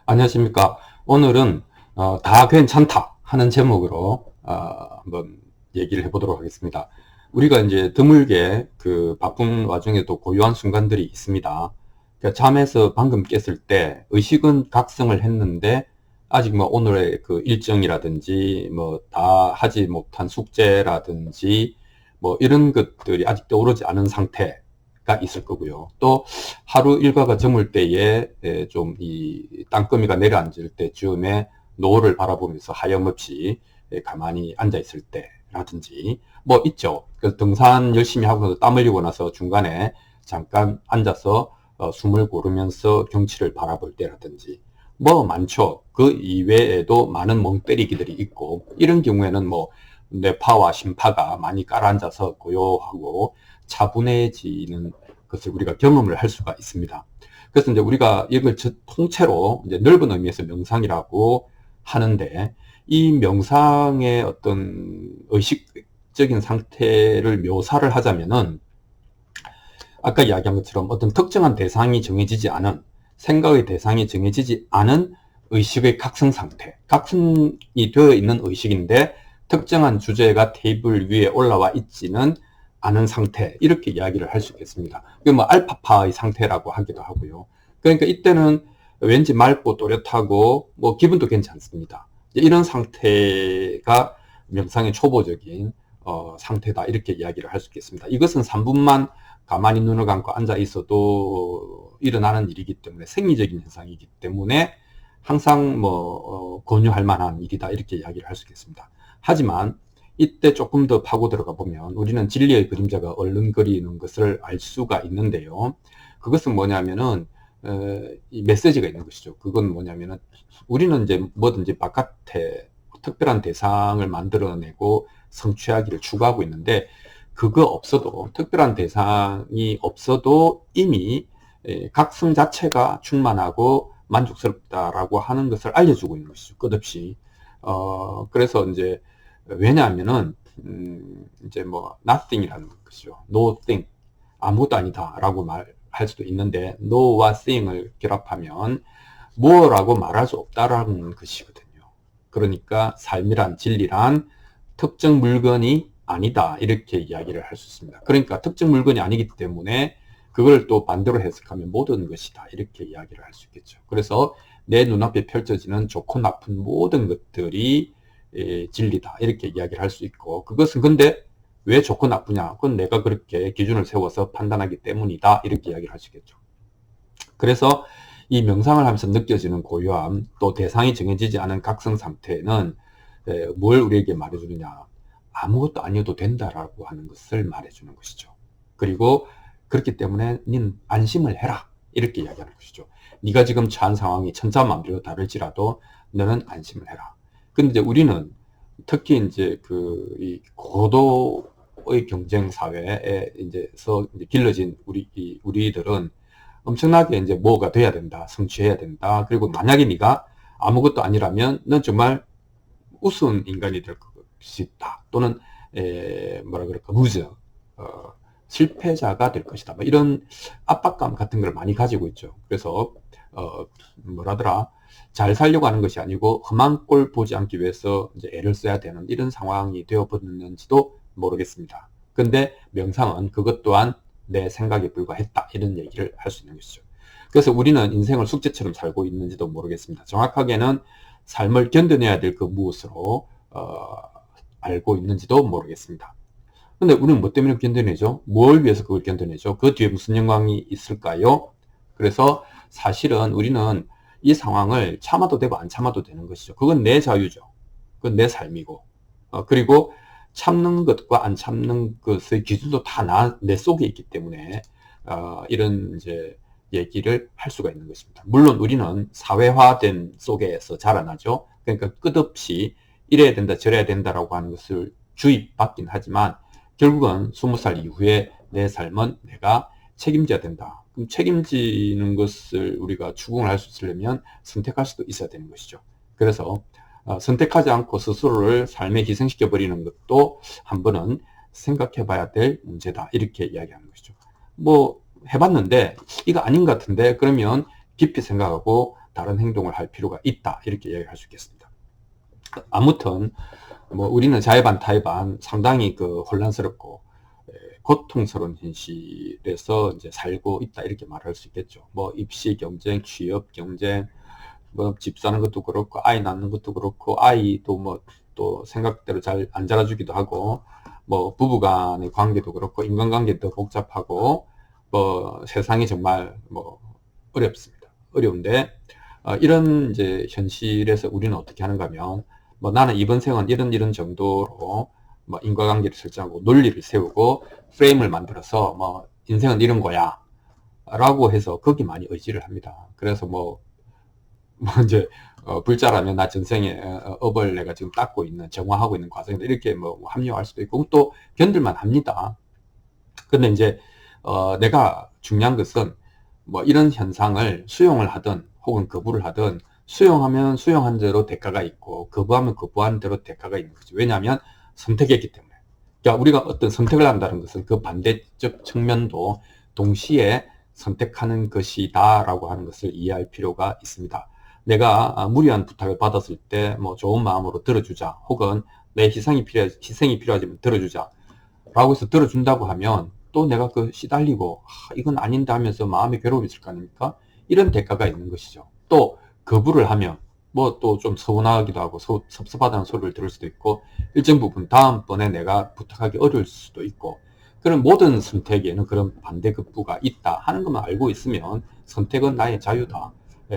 안녕하십니까. 오늘은 다 괜찮다 하는 제목으로 한번 얘기를 해보도록 하겠습니다. 우리가 이제 드물게 그 바쁜 와중에도 고요한 순간들이 있습니다. 그러니까 잠에서 방금 깼을 때 의식은 각성을 했는데 아직 뭐 오늘의 그 일정이라든지 뭐 다 하지 못한 숙제라든지 뭐 이런 것들이 아직 떠오르지 않은 상태가 있을 거고요. 또 하루 일과가 저물 때에 좀 이 땅거미가 내려앉을 때쯤에 노을을 바라보면서 하염없이 가만히 앉아 있을 때라든지 뭐 있죠. 그 등산 열심히 하고 땀 흘리고 나서 중간에 잠깐 앉아서 숨을 고르면서 경치를 바라볼 때라든지 뭐 많죠. 그 이외에도 많은 멍때리기들이 있고 이런 경우에는 뭐 뇌파와 심파가 많이 깔아앉아서 고요하고 차분해지는 것을 우리가 경험을 할 수가 있습니다. 그래서 이제 우리가 이걸 통째로 이제 넓은 의미에서 명상이라고 하는데 이 명상의 어떤 의식적인 상태를 묘사를 하자면은 아까 이야기한 것처럼 어떤 특정한 대상이 정해지지 않은 생각의 대상이 정해지지 않은 의식의 각성 상태, 각성이 되어 있는 의식인데 특정한 주제가 테이블 위에 올라와 있지는 않은 상태, 이렇게 이야기를 할 수 있겠습니다. 그 뭐 알파파의 상태라고 하기도 하고요. 그러니까 이때는 왠지 맑고 또렷하고 뭐 기분도 괜찮습니다. 이런 상태가 명상의 초보적인 상태다, 이렇게 이야기를 할 수 있겠습니다. 이것은 3분만 가만히 눈을 감고 앉아 있어도 일어나는 일이기 때문에 생리적인 현상이기 때문에 항상 뭐 권유할 만한 일이다, 이렇게 이야기를 할 수 있겠습니다. 하지만 이때 조금 더 파고 들어가 보면 우리는 진리의 그림자가 얼른거리는 것을 알 수가 있는데요. 그것은 뭐냐면은 이 메시지가 있는 것이죠. 그건 뭐냐면은 우리는 이제 뭐든지 바깥에 특별한 대상을 만들어내고 성취하기를 추구하고 있는데 그거 없어도, 특별한 대상이 없어도 이미 각성 자체가 충만하고 만족스럽다라고 하는 것을 알려주고 있는 것이죠. 끝없이. 그래서 이제 왜냐하면은 이제 뭐 nothing이라는 것이죠. no thing, 아무것도 아니다라고 말할 수도 있는데 no와 thing을 결합하면 뭐라고 말할 수 없다라는 것이거든요. 그러니까 삶이란, 진리란 특정 물건이 아니다, 이렇게 이야기를 할 수 있습니다. 그러니까 특정 물건이 아니기 때문에 그걸 또 반대로 해석하면 모든 것이다, 이렇게 이야기를 할 수 있겠죠. 그래서 내 눈앞에 펼쳐지는 좋고 나쁜 모든 것들이 진리다, 이렇게 이야기를 할 수 있고, 그것은 근데 왜 좋고 나쁘냐, 그건 내가 그렇게 기준을 세워서 판단하기 때문이다, 이렇게 이야기를 할 수 있겠죠. 그래서 이 명상을 하면서 느껴지는 고요함, 또 대상이 정해지지 않은 각성 상태는 뭘 우리에게 말해주느냐, 아무것도 아니어도 된다라고 하는 것을 말해주는 것이죠. 그리고 그렇기 때문에 닌 안심을 해라, 이렇게 이야기하는 것이죠. 네가 지금 처한 상황이 천차만별로 다를지라도 너는 안심을 해라. 근데 이제 우리는 특히 이제 이 고도의 경쟁 사회에 이제서 길러진 우리들은 엄청나게 이제 뭐가 돼야 된다, 성취해야 된다. 그리고 만약에 네가 아무것도 아니라면 넌 정말 우스운 인간이 될 것이다, 또는 뭐라 그럴까, 루저, 실패자가 될 것이다, 뭐 이런 압박감 같은 걸 많이 가지고 있죠. 그래서 뭐라더라, 잘 살려고 하는 것이 아니고 험한 꼴 보지 않기 위해서 이제 애를 써야 되는 이런 상황이 되어버렸는지도 모르겠습니다. 근데 명상은 그것 또한 내 생각에 불과했다, 이런 얘기를 할 수 있는 것이죠. 그래서 우리는 인생을 숙제처럼 살고 있는지도 모르겠습니다. 정확하게는 삶을 견뎌내야 될 그 무엇으로 알고 있는지도 모르겠습니다. 근데 우리는 뭐 때문에 견뎌내죠? 뭘 위해서 그걸 견뎌내죠? 그 뒤에 무슨 영광이 있을까요? 그래서 사실은 우리는 이 상황을 참아도 되고 안 참아도 되는 것이죠. 그건 내 자유죠. 그건 내 삶이고. 그리고 참는 것과 안 참는 것의 기준도 다 내 속에 있기 때문에 이런 이제 얘기를 할 수가 있는 것입니다. 물론 우리는 사회화된 속에서 자라나죠. 그러니까 끝없이 이래야 된다, 저래야 된다라고 하는 것을 주입받긴 하지만 결국은 20살 이후에 내 삶은 내가 책임져야 된다. 그럼 책임지는 것을 우리가 추구를 할 수 있으려면 선택할 수도 있어야 되는 것이죠. 그래서 선택하지 않고 스스로를 삶에 희생시켜 버리는 것도 한 번은 생각해 봐야 될 문제다, 이렇게 이야기하는 것이죠. 뭐 해봤는데 이거 아닌 것 같은데, 그러면 깊이 생각하고 다른 행동을 할 필요가 있다. 이렇게 이야기할 수 있겠습니다. 아무튼 뭐 우리는 자의반 타의반 상당히 그 혼란스럽고 고통스러운 현실에서 이제 살고 있다 이렇게 말할 수 있겠죠. 뭐 입시 경쟁, 취업 경쟁, 뭐 집 사는 것도 그렇고 아이 낳는 것도 그렇고 아이도 뭐 또 생각대로 잘 안 자라주기도 하고 뭐 부부간의 관계도 그렇고 인간관계도 복잡하고 뭐 세상이 정말 뭐 어렵습니다. 어려운데 이런 이제 현실에서 우리는 어떻게 하는가 하면 뭐 나는 이번 생은 이런 정도로 뭐 인과관계를 설정하고 논리를 세우고 프레임을 만들어서 뭐 인생은 이런 거야 라고 해서 거기 많이 의지를 합니다. 그래서 뭐 이제 불자라면 나 전생에 업을 내가 지금 닦고 있는 정화하고 있는 과정이다 이렇게 뭐 합리화할 수도 있고 또 견딜만 합니다. 근데 이제 내가 중요한 것은 뭐 이런 현상을 수용을 하든 혹은 거부를 하든 수용하면 수용한 대로 대가가 있고 거부하면 거부한 대로 대가가 있는 거죠. 왜냐하면 선택했기 때문에. 그러니까 우리가 어떤 선택을 한다는 것은 그 반대적 측면도 동시에 선택하는 것이다 라고 하는 것을 이해할 필요가 있습니다. 내가 무리한 부탁을 받았을 때 뭐 좋은 마음으로 들어주자 혹은 내 희생이 필요하지만 들어주자 라고 해서 들어준다고 하면 또 내가 그 시달리고 이건 아닌데 하면서 마음이 괴로움이 있을 거 아닙니까? 이런 대가가 있는 것이죠. 또 거부를 하면 뭐 또 좀 서운하기도 하고 섭섭하다는 소리를 들을 수도 있고 일정 부분 다음번에 내가 부탁하기 어려울 수도 있고 그런 모든 선택에는 그런 반대급부가 있다 하는 것만 알고 있으면 선택은 나의 자유다.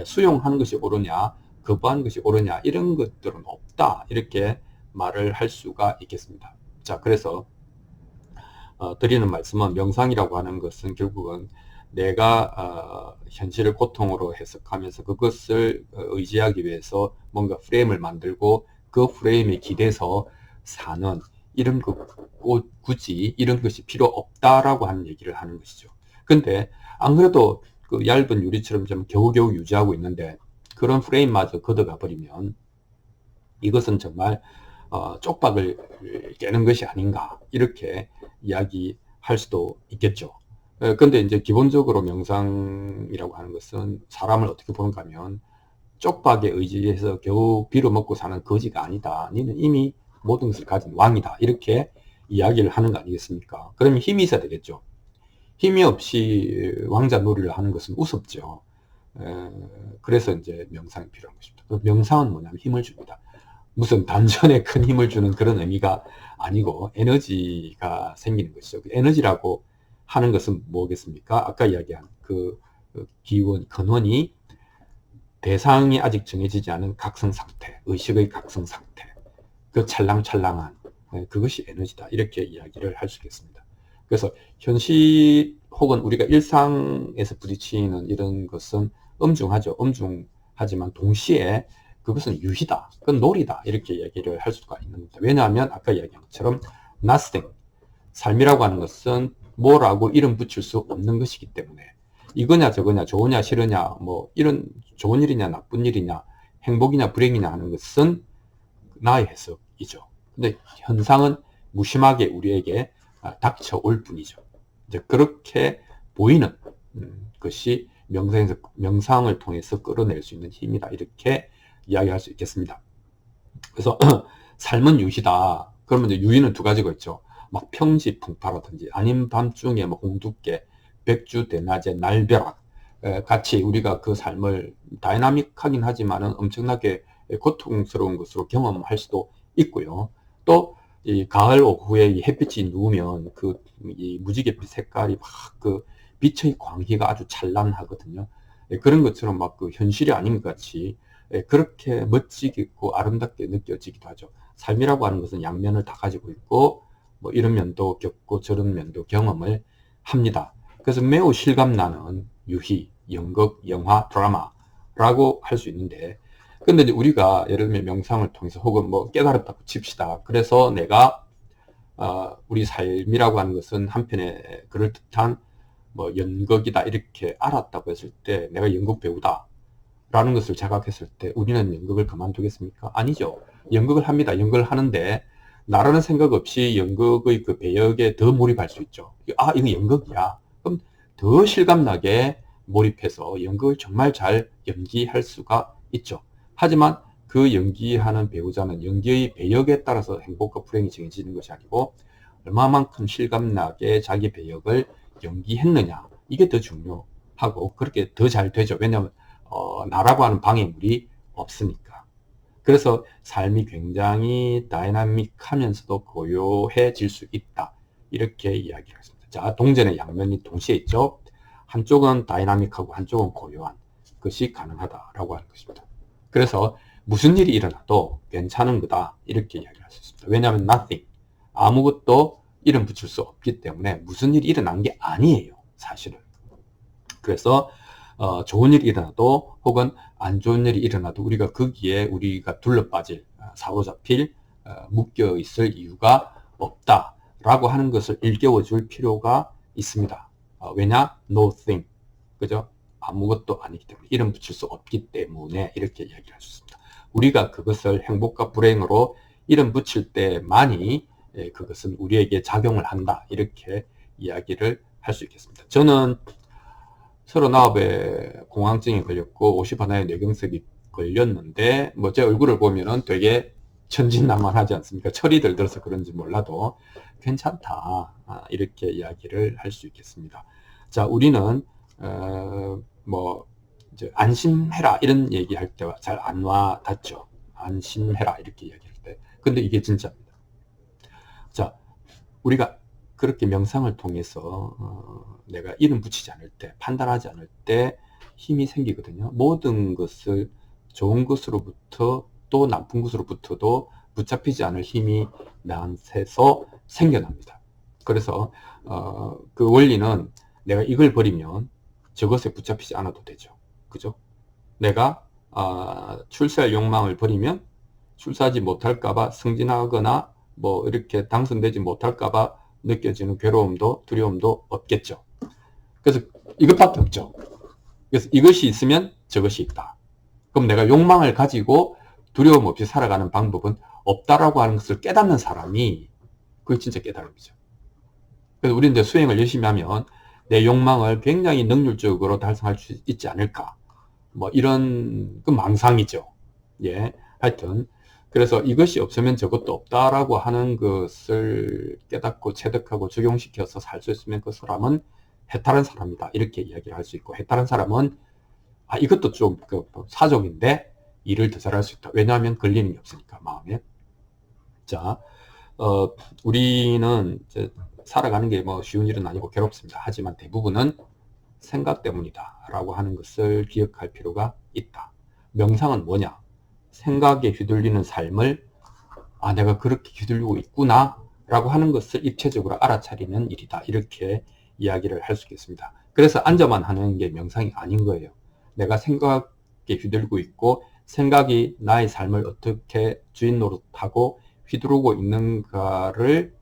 수용하는 것이 옳으냐 거부하는 것이 옳으냐 이런 것들은 없다 이렇게 말을 할 수가 있겠습니다. 자, 그래서 드리는 말씀은 명상이라고 하는 것은 결국은 내가 현실을 고통으로 해석하면서 그것을 의지하기 위해서 뭔가 프레임을 만들고 그 프레임에 기대서 사는 이런 굳이 이런 것이 필요 없다라고 하는 얘기를 하는 것이죠. 근데 안 그래도 그 얇은 유리처럼 좀 겨우겨우 유지하고 있는데 그런 프레임마저 걷어가 버리면 이것은 정말 쪽박을 깨는 것이 아닌가 이렇게 이야기할 수도 있겠죠. 근데 이제 기본적으로 명상이라고 하는 것은 사람을 어떻게 보는가 하면 쪽박에 의지해서 겨우 빌어먹고 사는 거지가 아니다. 너는 이미 모든 것을 가진 왕이다. 이렇게 이야기를 하는 거 아니겠습니까? 그러면 힘이 있어야 되겠죠. 힘이 없이 왕자 놀이를 하는 것은 우습죠. 그래서 이제 명상이 필요한 것입니다. 명상은 뭐냐면 힘을 줍니다. 무슨 단전에 큰 힘을 주는 그런 의미가 아니고 에너지가 생기는 것이죠. 그 에너지라고 하는 것은 뭐겠습니까? 아까 이야기한 그 기원, 근원이 대상이 아직 정해지지 않은 각성 상태, 의식의 각성 상태, 그 찰랑찰랑한 그것이 에너지다. 이렇게 이야기를 할 수 있겠습니다. 그래서 현실 혹은 우리가 일상에서 부딪히는 이런 것은 엄중하죠. 엄중하지만 동시에 그것은 유희다. 그건 놀이다. 이렇게 얘기를 할 수가 있는 겁니다. 왜냐하면 아까 이야기한 것처럼 nothing, 삶이라고 하는 것은 뭐라고 이름 붙일 수 없는 것이기 때문에 이거냐 저거냐 좋으냐 싫으냐 뭐 이런 좋은 일이냐 나쁜 일이냐 행복이냐 불행이냐 하는 것은 나의 해석이죠. 근데 현상은 무심하게 우리에게 닥쳐올 뿐이죠. 이제 그렇게 보이는 것이 명상을 통해서 끌어낼 수 있는 힘이다. 이렇게 이야기할 수 있겠습니다. 그래서 삶은 유희다. 그러면 이제 유희는 두 가지가 있죠. 막 평지풍파라든지 아닌 밤중에 뭐 홍두깨, 백주대낮에 날벼락 같이 우리가 그 삶을 다이나믹하긴 하지만은 엄청나게 고통스러운 것으로 경험할 수도 있고요. 또 이 가을 오후에 이 햇빛이 누우면 이 무지갯빛 색깔이 막 그 빛의 광기가 아주 찬란하거든요. 그런 것처럼 막 그 현실이 아닌 것 같이 그렇게 멋지고 아름답게 느껴지기도 하죠. 삶이라고 하는 것은 양면을 다 가지고 있고 뭐 이런 면도 겪고 저런 면도 경험을 합니다. 그래서 매우 실감나는 유희, 연극, 영화, 드라마라고 할 수 있는데 근데 이제 우리가 예를 들면 명상을 통해서 혹은 뭐 깨달았다고 칩시다. 그래서 내가 우리 삶이라고 하는 것은 한편에 그럴듯한 뭐 연극이다 이렇게 알았다고 했을 때 내가 연극 배우다 라는 것을 자각했을 때 우리는 연극을 그만두겠습니까? 아니죠. 연극을 합니다. 연극을 하는데 나라는 생각 없이 연극의 그 배역에 더 몰입할 수 있죠. 아, 이거 연극이야. 그럼 더 실감나게 몰입해서 연극을 정말 잘 연기할 수가 있죠. 하지만 그 연기하는 배우자는 연기의 배역에 따라서 행복과 불행이 정해지는 것이 아니고 얼마만큼 실감나게 자기 배역을 연기했느냐, 이게 더 중요하고 그렇게 더 잘 되죠. 왜냐하면 나라고 하는 방해물이 없으니까. 그래서 삶이 굉장히 다이나믹하면서도 고요해질 수 있다, 이렇게 이야기를 했습니다. 자, 동전의 양면이 동시에 있죠. 한쪽은 다이나믹하고 한쪽은 고요한 것이 가능하다라고 하는 것입니다. 그래서 무슨 일이 일어나도 괜찮은 거다, 이렇게 이야기를 할 수 있습니다. 왜냐하면 nothing, 아무것도 이름 붙일 수 없기 때문에 무슨 일이 일어난 게 아니에요, 사실은. 그래서 좋은 일이 일어나도 혹은 안 좋은 일이 일어나도 우리가 거기에 우리가 둘러빠질, 사로잡힐, 묶여 있을 이유가 없다라고 하는 것을 일깨워 줄 필요가 있습니다. 왜냐? nothing, 그죠? 아무것도 아니기 때문에, 이름 붙일 수 없기 때문에, 이렇게 이야기를 할 수 있습니다. 우리가 그것을 행복과 불행으로 이름 붙일 때만이 그것은 우리에게 작용을 한다, 이렇게 이야기를 할 수 있겠습니다. 저는 39에 공황증이 걸렸고 51에 뇌경색이 걸렸는데 뭐 제 얼굴을 보면은 되게 천진난만하지 않습니까? 철이 들어서 그런지 몰라도 괜찮다, 이렇게 이야기를 할 수 있겠습니다. 자, 우리는 뭐 이제 안심해라 이런 얘기할 때 잘 안 와 닿죠. 안심해라 이렇게 이야기할 때. 근데 이게 진짜입니다. 자, 우리가 그렇게 명상을 통해서 내가 이름 붙이지 않을 때, 판단하지 않을 때 힘이 생기거든요. 모든 것을 좋은 것으로부터 또 나쁜 것으로부터도 붙잡히지 않을 힘이 나한테서 생겨납니다. 그래서 그 원리는 내가 이걸 버리면 저것에 붙잡히지 않아도 되죠. 그죠? 내가 출세할 욕망을 버리면 출세하지 못할까봐 승진하거나 뭐 이렇게 당선되지 못할까봐 느껴지는 괴로움도 두려움도 없겠죠. 그래서 이것밖에 없죠. 그래서 이것이 있으면 저것이 있다. 그럼 내가 욕망을 가지고 두려움 없이 살아가는 방법은 없다라고 하는 것을 깨닫는 사람이 그게 진짜 깨달음이죠. 그래서 우리는 이제 수행을 열심히 하면 내 욕망을 굉장히 능률적으로 달성할 수 있지 않을까, 뭐 이런 그 망상이죠. 예, 하여튼 그래서 이것이 없으면 저것도 없다라고 하는 것을 깨닫고 체득하고 적용시켜서 살 수 있으면 그 사람은 해탈한 사람이다, 이렇게 이야기를 할 수 있고, 해탈한 사람은 이것도 좀 사족인데 일을 더 잘할 수 있다. 왜냐하면 걸리는 게 없으니까, 마음에. 자, 우리는 이제 살아가는 게 뭐 쉬운 일은 아니고 괴롭습니다. 하지만 대부분은 생각 때문이다 라고 하는 것을 기억할 필요가 있다. 명상은 뭐냐? 생각에 휘둘리는 삶을 내가 그렇게 휘둘리고 있구나 라고 하는 것을 입체적으로 알아차리는 일이다, 이렇게 이야기를 할 수 있겠습니다. 그래서 앉아만 하는 게 명상이 아닌 거예요. 내가 생각에 휘둘리고 있고 생각이 나의 삶을 어떻게 주인 노릇하고 휘두르고 있는가를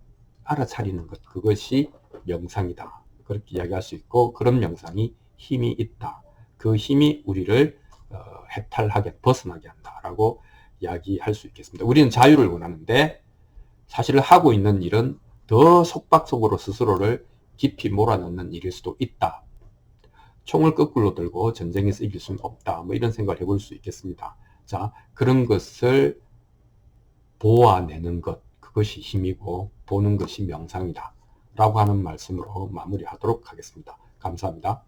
알아차리는 것, 그것이 명상이다, 그렇게 이야기할 수 있고, 그런 명상이 힘이 있다, 그 힘이 우리를 해탈하게, 벗어나게 한다라고 이야기할 수 있겠습니다. 우리는 자유를 원하는데 사실 하고 있는 일은 더 속박속으로 스스로를 깊이 몰아넣는 일일 수도 있다. 총을 거꾸로 들고 전쟁에서 이길 수는 없다, 뭐 이런 생각을 해볼 수 있겠습니다. 자, 그런 것을 보아내는 것, 그것이 힘이고 보는 것이 명상이다 라고 하는 말씀으로 마무리하도록 하겠습니다. 감사합니다.